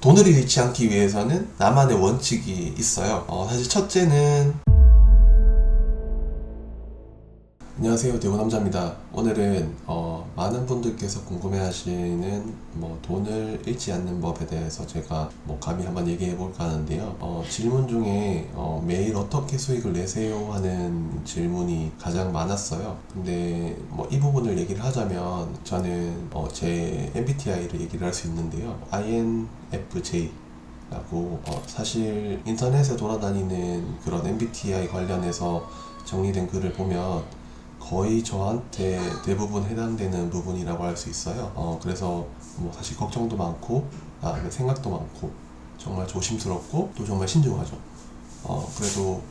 돈을 잃지 않기 위해서는 나만의 원칙이 있어요. 사실 첫째는 안녕하세요, 대구남자입니다. 오늘은 많은 분들께서 궁금해하시는 돈을 잃지 않는 법에 대해서 제가 감히 한번 얘기해 볼까 하는데요. 질문 중에 매일 어떻게 수익을 내세요? 하는 질문이 가장 많았어요. 근데 이 부분을 얘기를 하자면 저는 제 MBTI를 얘기를 할 수 있는데요. INFJ 라고 사실 인터넷에 돌아다니는 그런 MBTI 관련해서 정리된 글을 보면 거의 저한테 대부분 해당되는 부분이라고 할 수 있어요. 그래서 사실 걱정도 많고 생각도 많고 정말 조심스럽고 또 정말 신중하죠. 그래도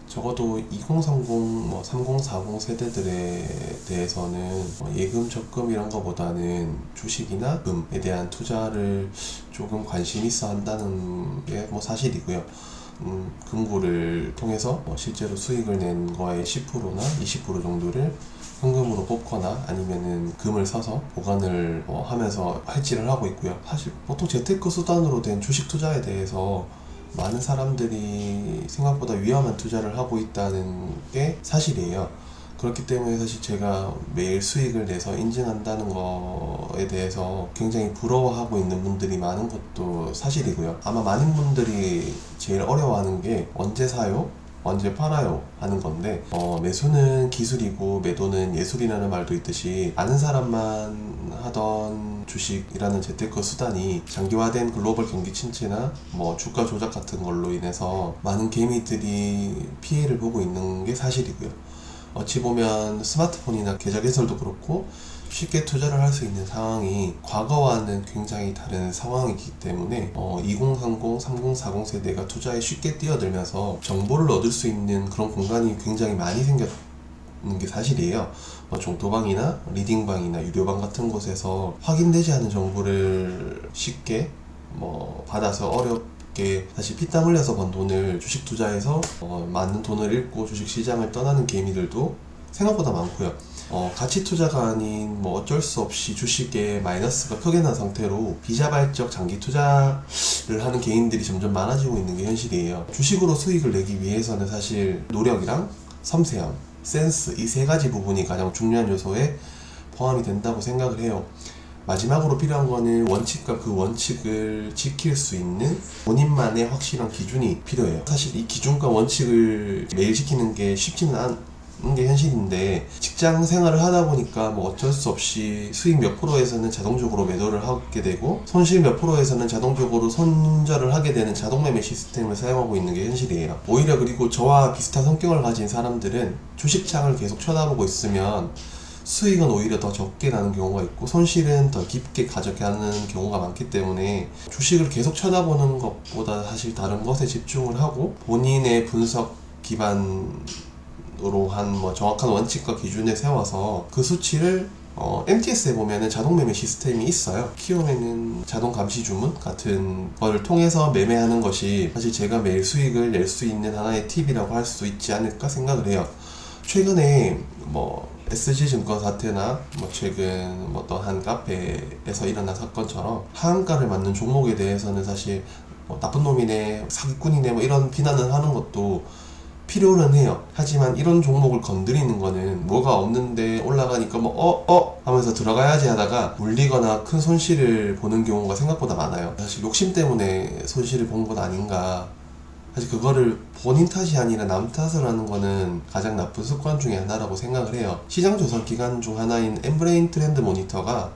적어도 2030, 3040 세대들에 대해서는 예금, 적금 이런 거보다는 주식이나 금에 대한 투자를 조금 관심 있어 한다는 게 사실이고요. 금고를 통해서 실제로 수익을 낸 거의 10%나 20% 정도를 현금으로 뽑거나 아니면은 금을 사서 보관을 하면서 해지를 하고 있고요. 사실 보통 재테크 수단으로 된 주식 투자에 대해서 많은 사람들이 생각보다 위험한 투자를 하고 있다는 게 사실이에요. 그렇기 때문에 사실 제가 매일 수익을 내서 인증한다는 거에 대해서 굉장히 부러워하고 있는 분들이 많은 것도 사실이고요. 아마 많은 분들이 제일 어려워하는 게 언제 사요? 언제 팔아요? 하는 건데 매수는 기술이고 매도는 예술이라는 말도 있듯이 아는 사람만 하던 주식이라는 재테크 수단이 장기화된 글로벌 경기 침체나 주가 조작 같은 걸로 인해서 많은 개미들이 피해를 보고 있는 게 사실이고요. 어찌 보면 스마트폰이나 계좌 개설도 그렇고 쉽게 투자를 할 수 있는 상황이 과거와는 굉장히 다른 상황이기 때문에 2030, 3040 세대가 투자에 쉽게 뛰어들면서 정보를 얻을 수 있는 그런 공간이 굉장히 많이 생겼는 게 사실이에요. 종토방이나 리딩방이나 유료방 같은 곳에서 확인되지 않은 정보를 쉽게 받아서 사실 피땀 흘려서 번 돈을 주식 투자해서 많은 돈을 잃고 주식 시장을 떠나는 개미들도 생각보다 많고요. 가치 투자가 아닌 어쩔 수 없이 주식에 마이너스가 크게 난 상태로 비자발적 장기 투자를 하는 개인들이 점점 많아지고 있는 게 현실이에요. 주식으로 수익을 내기 위해서는 사실 노력이랑 섬세함, 센스 이 세 가지 부분이 가장 중요한 요소에 포함이 된다고 생각을 해요. 마지막으로 필요한 거는 원칙과 그 원칙을 지킬 수 있는 본인만의 확실한 기준이 필요해요. 사실 이 기준과 원칙을 매일 지키는 게 쉽지는 않은 게 현실인데 직장 생활을 하다 보니까 어쩔 수 없이 수익 몇 프로에서는 자동적으로 매도를 하게 되고 손실 몇 프로에서는 자동적으로 손절을 하게 되는 자동매매 시스템을 사용하고 있는 게 현실이에요. 오히려 그리고 저와 비슷한 성격을 가진 사람들은 주식창을 계속 쳐다보고 있으면 수익은 오히려 더 적게 나는 경우가 있고 손실은 더 깊게 가져가는 경우가 많기 때문에 주식을 계속 쳐다보는 것보다 사실 다른 것에 집중을 하고 본인의 분석 기반으로 한 정확한 원칙과 기준을 세워서 그 수치를 MTS에 보면은 자동 매매 시스템이 있어요. 키움에는 자동 감시 주문 같은 거를 통해서 매매하는 것이 사실 제가 매일 수익을 낼 수 있는 하나의 팁이라고 할 수 있지 않을까 생각을 해요. 최근에 SG증권 사태나 최근 어떤 한 카페에서 일어난 사건처럼 하한가를 맞는 종목에 대해서는 사실 나쁜 놈이네, 사기꾼이네 이런 비난을 하는 것도 필요는 해요. 하지만 이런 종목을 건드리는 거는 뭐가 없는데 올라가니까 하면서 들어가야지 하다가 물리거나 큰 손실을 보는 경우가 생각보다 많아요. 사실 욕심 때문에 손실을 본 것 아닌가. 사실 그거를 본인 탓이 아니라 남 탓을 하는 거는 가장 나쁜 습관 중에 하나라고 생각을 해요. 시장 조사 기관 중 하나인 엠브레인 트렌드 모니터가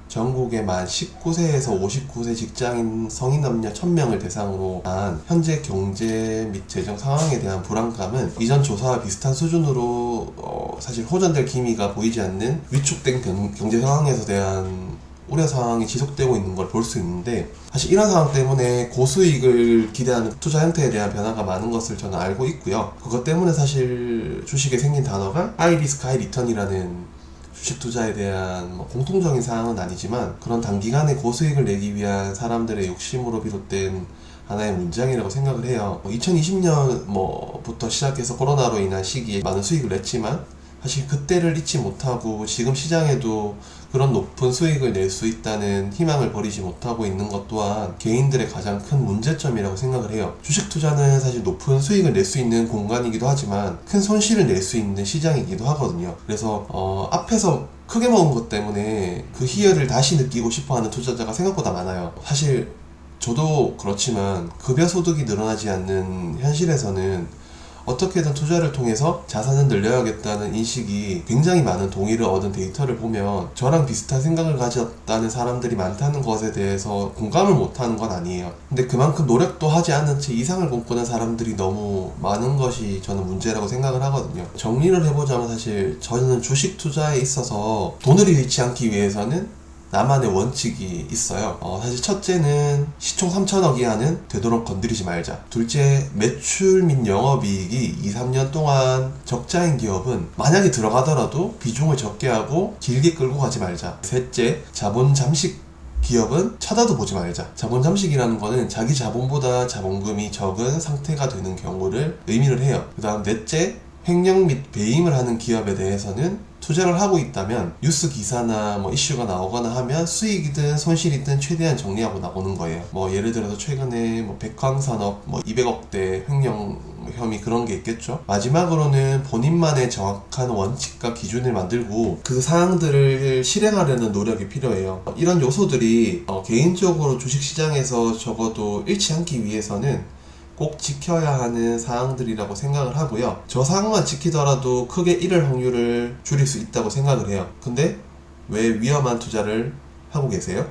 전국의 만 19세에서 59세 직장인 성인 남녀 1000명을 대상으로 한 현재 경제 및 재정 상황에 대한 불안감은 이전 조사와 비슷한 수준으로 사실 호전될 기미가 보이지 않는 위축된 경제 상황에서 대한 우려 상황이 지속되고 있는 걸 볼 수 있는데 사실 이런 상황 때문에 고수익을 기대하는 투자 형태에 대한 변화가 많은 것을 저는 알고 있고요. 그것 때문에 사실 주식에 생긴 단어가 하이 리스크 하이 리턴이라는 주식 투자에 대한 공통적인 사항은 아니지만 그런 단기간에 고수익을 내기 위한 사람들의 욕심으로 비롯된 하나의 문장이라고 생각을 해요. 2020년부터 시작해서 코로나로 인한 시기에 많은 수익을 냈지만 사실 그때를 잊지 못하고 지금 시장에도 그런 높은 수익을 낼 수 있다는 희망을 버리지 못하고 있는 것 또한 개인들의 가장 큰 문제점이라고 생각을 해요. 주식 투자는 사실 높은 수익을 낼 수 있는 공간이기도 하지만 큰 손실을 낼 수 있는 시장이기도 하거든요. 그래서 앞에서 크게 먹은 것 때문에 그 희열을 다시 느끼고 싶어하는 투자자가 생각보다 많아요. 사실 저도 그렇지만 급여 소득이 늘어나지 않는 현실에서는 어떻게든 투자를 통해서 자산을 늘려야겠다는 인식이 굉장히 많은 동의를 얻은 데이터를 보면 저랑 비슷한 생각을 가졌다는 사람들이 많다는 것에 대해서 공감을 못하는 건 아니에요. 근데 그만큼 노력도 하지 않은 채 이상을 꿈꾸는 사람들이 너무 많은 것이 저는 문제라고 생각을 하거든요. 정리를 해보자면 사실 저는 주식 투자에 있어서 돈을 잃지 않기 위해서는 나만의 원칙이 있어요. 사실 첫째는 시총 3천억 이하는 되도록 건드리지 말자. 둘째, 매출 및 영업이익이 2, 3년 동안 적자인 기업은 만약에 들어가더라도 비중을 적게 하고 길게 끌고 가지 말자. 셋째, 자본 잠식 기업은 쳐다도 보지 말자. 자본 잠식이라는 거는 자기 자본보다 자본금이 적은 상태가 되는 경우를 의미를 해요. 그 다음 넷째, 횡령 및 배임을 하는 기업에 대해서는 투자를 하고 있다면 뉴스 기사나 뭐 이슈가 나오거나 하면 수익이든 손실이든 최대한 정리하고 나오는 거예요. 뭐 예를 들어서 최근에 뭐 백광산업 200억대 횡령 혐의 그런 게 있겠죠. 마지막으로는 본인만의 정확한 원칙과 기준을 만들고 그 사항들을 실행하려는 노력이 필요해요. 이런 요소들이 개인적으로 주식시장에서 적어도 잃지 않기 위해서는 꼭 지켜야 하는 사항들이라고 생각을 하고요. 저 사항만 지키더라도 크게 잃을 확률을 줄일 수 있다고 생각을 해요. 근데 왜 위험한 투자를 하고 계세요?